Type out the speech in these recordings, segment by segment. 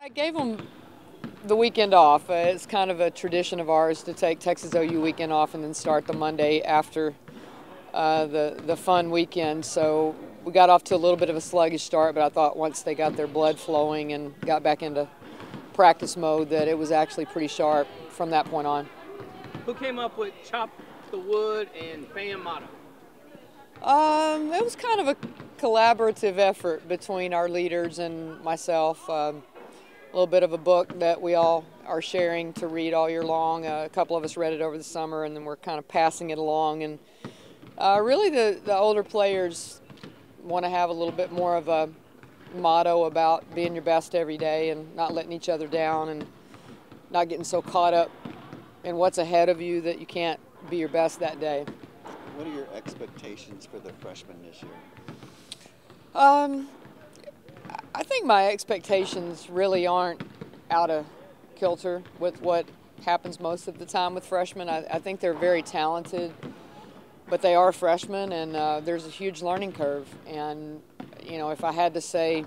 I gave them the weekend off. It's kind of a tradition of ours to take Texas OU weekend off and then start the Monday after the fun weekend. So we got off to a little bit of a sluggish start, but I thought once they got their blood flowing and got back into practice mode that it was actually pretty sharp from that point on. Who came up with Chop the Wood and fan motto? It was kind of a collaborative effort between our leaders and myself. A little bit of a book that we all are sharing to read all year long. A couple of us read it over the summer, and then we're kind of passing it along. And really the older players want to have a little bit more of a motto about being your best every day and not letting each other down and not getting so caught up in what's ahead of you that you can't be your best that day. What are your expectations for the freshmen this year? I think my expectations really aren't out of kilter with what happens most of the time with freshmen. I think they're very talented, but they are freshmen, and there's a huge learning curve. And, you know, if I had to say,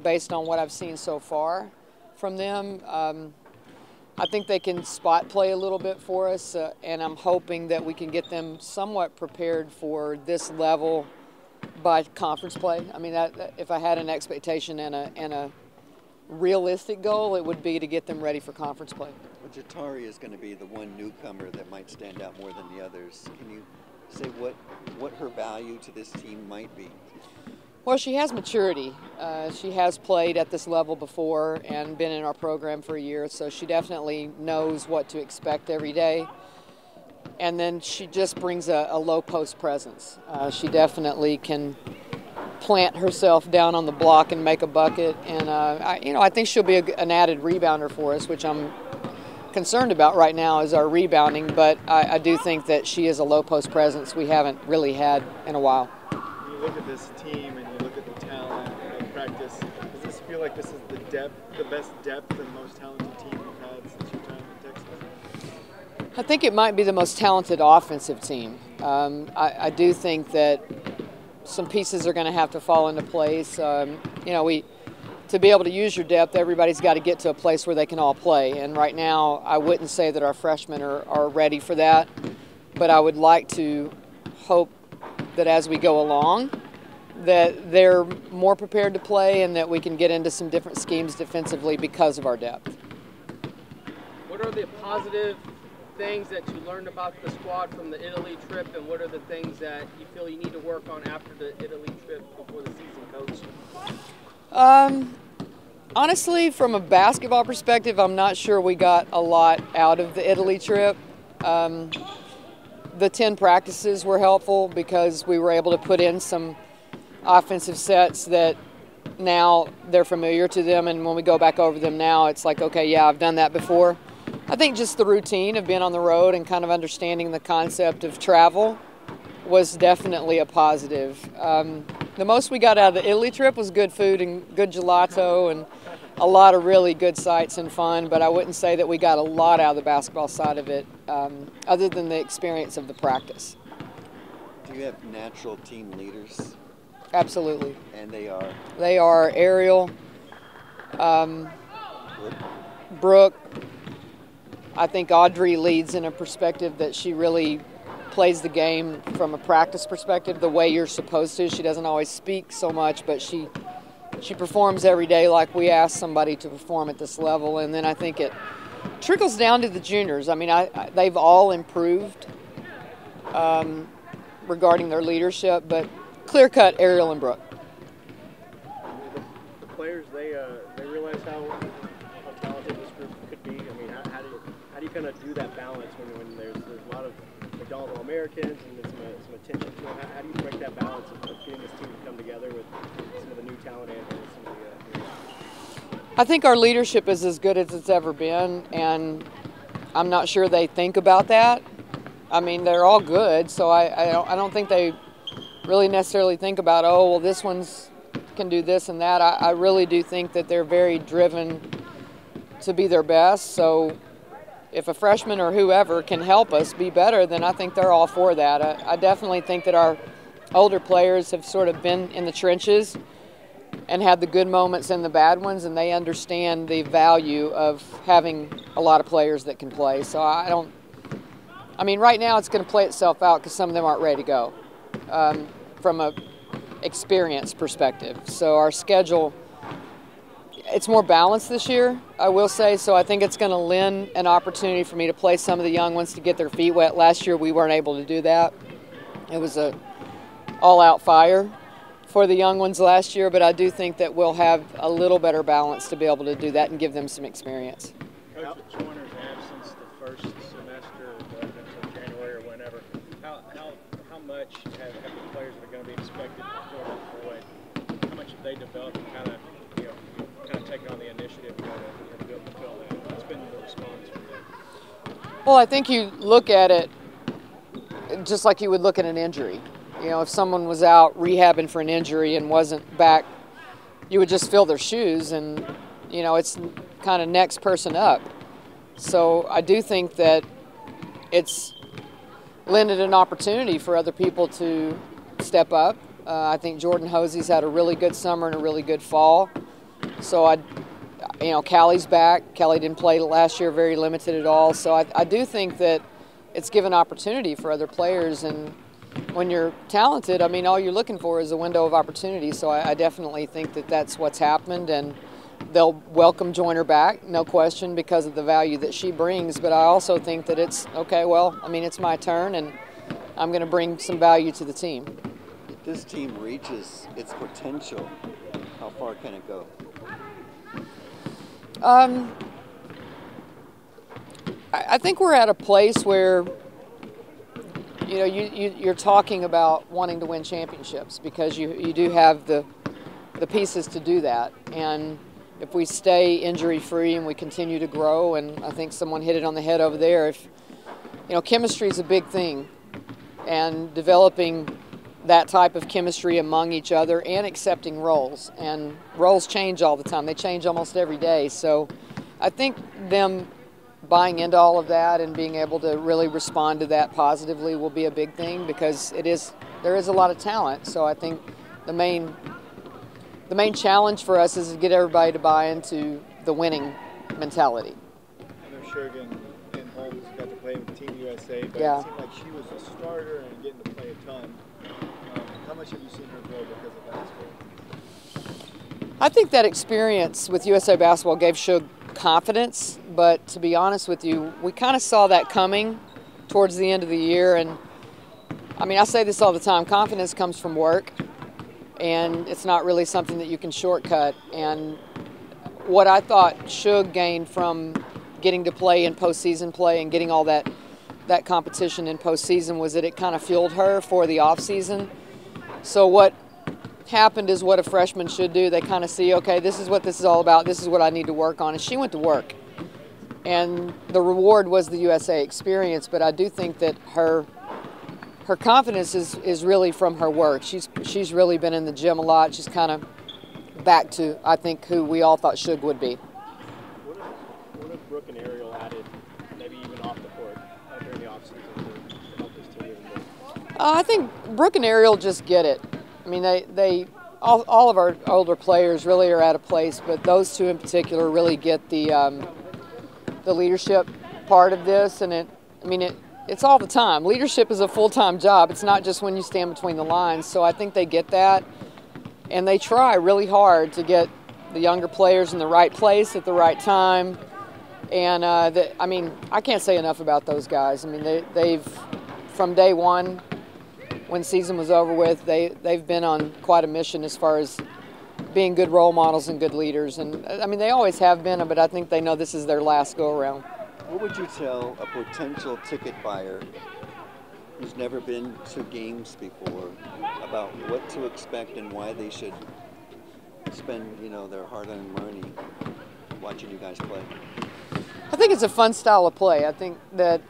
based on what I've seen so far from them, I think they can spot play a little bit for us, and I'm hoping that we can get them somewhat prepared for this level by conference play. I mean, if I had an expectation and a realistic goal, it would be to get them ready for conference play. Well, Jatari is going to be the one newcomer that might stand out more than the others. Can you say what her value to this team might be? Well, she has maturity. She has played at this level before and been in our program for a year, so she definitely knows what to expect every day. And then she just brings a low post presence. She definitely can plant herself down on the block and make a bucket. And I think she'll be an added rebounder for us, which I'm concerned about right now is our rebounding. But I do think that she is a low post presence we haven't really had in a while. You look at this team and you look at the talent and practice. Does this feel like this is the best depth and most talented team you've had since your time in Texas? I think it might be the most talented offensive team. I do think that some pieces are going to have to fall into place. To be able to use your depth, everybody's got to get to a place where they can all play. And right now, I wouldn't say that our freshmen are ready for that, but I would like to hope that as we go along, that they're more prepared to play and that we can get into some different schemes defensively because of our depth. What are the positive things that you learned about the squad from the Italy trip, and what are the things that you feel you need to work on after the Italy trip before the season, Coach? Honestly, from a basketball perspective, I'm not sure we got a lot out of the Italy trip. The 10 practices were helpful because we were able to put in some offensive sets that now they're familiar to them, and when we go back over them now, it's like, okay, yeah, I've done that before. I think just the routine of being on the road and kind of understanding the concept of travel was definitely a positive. The most we got out of the Italy trip was good food and good gelato and a lot of really good sights and fun, but I wouldn't say that we got a lot out of the basketball side of it other than the experience of the practice. Do you have natural team leaders? Absolutely. And they are? They are Ariel, Brooke. I think Audrey leads in a perspective that she really plays the game from a practice perspective the way you're supposed to. She doesn't always speak so much, but she performs every day like we ask somebody to perform at this level. And then I think it trickles down to the juniors. I mean, they've all improved regarding their leadership, but clear-cut Ariel and Brooke. The players, they realize how talented this group could be. I mean, how do you kind of do that balance when there's a lot of McDonald Americans and there's some attention to it? How do you break that balance of getting this team to come together with some of the new talent and some of the I think our leadership is as good as it's ever been, and I'm not sure they think about that. I mean, they're all good, so I don't think they really necessarily think about, oh, well, this one's can do this and that. I really do think that they're very driven to be their best. So if a freshman or whoever can help us be better, then I think they're all for that. I definitely think that our older players have sort of been in the trenches and had the good moments and the bad ones, and they understand the value of having a lot of players that can play. So I mean, right now it's going to play itself out because some of them aren't ready to go from a experience perspective. So our schedule, it's more balanced this year, I will say. So I think it's going to lend an opportunity for me to play some of the young ones to get their feet wet. Last year we weren't able to do that. It was a all-out fire for the young ones last year, but I do think that we'll have a little better balance to be able to do that and give them some experience. Coach, with Joyner's absence the first semester, until January or whenever, how much have the players that are going to be expected to fill that void? How much have they developed and kind of taken on the initiative to be able to fill that? What's been the response from them? Well, I think you look at it just like you would look at an injury. You know, if someone was out rehabbing for an injury and wasn't back, you would just fill their shoes, and, you know, it's kind of next person up. So I do think that it's lended an opportunity for other people to step up. I think Jordan Hosey's had a really good summer and a really good fall. So you know, Callie's back. Callie didn't play last year, very limited at all. So I do think that it's given opportunity for other players, and when you're talented, I mean, all you're looking for is a window of opportunity. So I definitely think that that's what's happened, and they'll welcome Joyner back, no question, because of the value that she brings. But I also think that it's, okay, well, I mean, it's my turn, and I'm going to bring some value to the team. If this team reaches its potential, how far can it go? I think we're at a place where, you know, you're talking about wanting to win championships, because you do have the pieces to do that. And if we stay injury-free and we continue to grow, and I think someone hit it on the head over there, if, you know, chemistry is a big thing, and developing that type of chemistry among each other and accepting roles. And roles change all the time. They change almost every day. So I think them buying into all of that and being able to really respond to that positively will be a big thing, because there is a lot of talent. So I think the main challenge for us is to get everybody to buy into the winning mentality. I know Sugar and Holmes got to play with Team USA, but Yeah. it seemed like she was a starter and getting to play a ton. How much have you seen her grow because of basketball? I think that experience with USA Basketball gave Suge confidence, but to be honest with you, we kind of saw that coming towards the end of the year. And I mean, I say this all the time, confidence comes from work, and it's not really something that you can shortcut. And what I thought Suge gained from getting to play in postseason play and getting all that competition in postseason was that it kind of fueled her for the off season. So what happened is what a freshman should do. They kind of see, okay, this is what this is all about. This is what I need to work on. And she went to work. And the reward was the USA experience, but I do think that her confidence is really from her work. She's really been in the gym a lot. She's kind of back to, I think, who we all thought Suge would be. What if Brooke and Ariel added, maybe even off the court, during the offseason to help this team even more? I think Brooke and Ariel just get it. I mean, all of our older players really are at a place, but those two in particular really get the leadership part of this, and it's all the time. Leadership is a full-time job. It's not just when you stand between the lines. So I think they get that, and they try really hard to get the younger players in the right place at the right time. And I can't say enough about those guys. I mean, they've from day one, when season was over with, they've been on quite a mission as far as being good role models and good leaders. And I mean, they always have been, but I think they know this is their last go-around. What would you tell a potential ticket buyer who's never been to games before about what to expect and why they should spend, you know, their hard-earned money watching you guys play? I think it's a fun style of play. I think that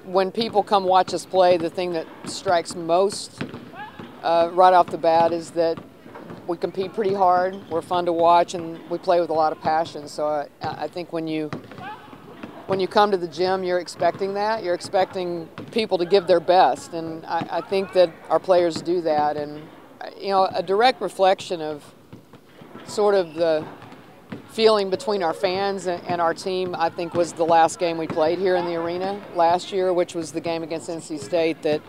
when people come watch us play, the thing that strikes most right off the bat is that we compete pretty hard, we're fun to watch, and we play with a lot of passion. So I think when you come to the gym, you're expecting that. You're expecting people to give their best, and I think that our players do that. And you know, a direct reflection of sort of the feeling between our fans and our team, I think, was the last game we played here in the arena last year, which was the game against NC State. That,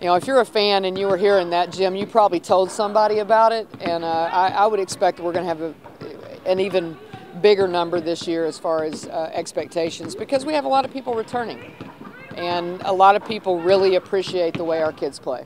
you know, if you're a fan and you were here in that gym, you probably told somebody about it, and I would expect that we're going to have an even bigger number this year as far as expectations, because we have a lot of people returning, and a lot of people really appreciate the way our kids play.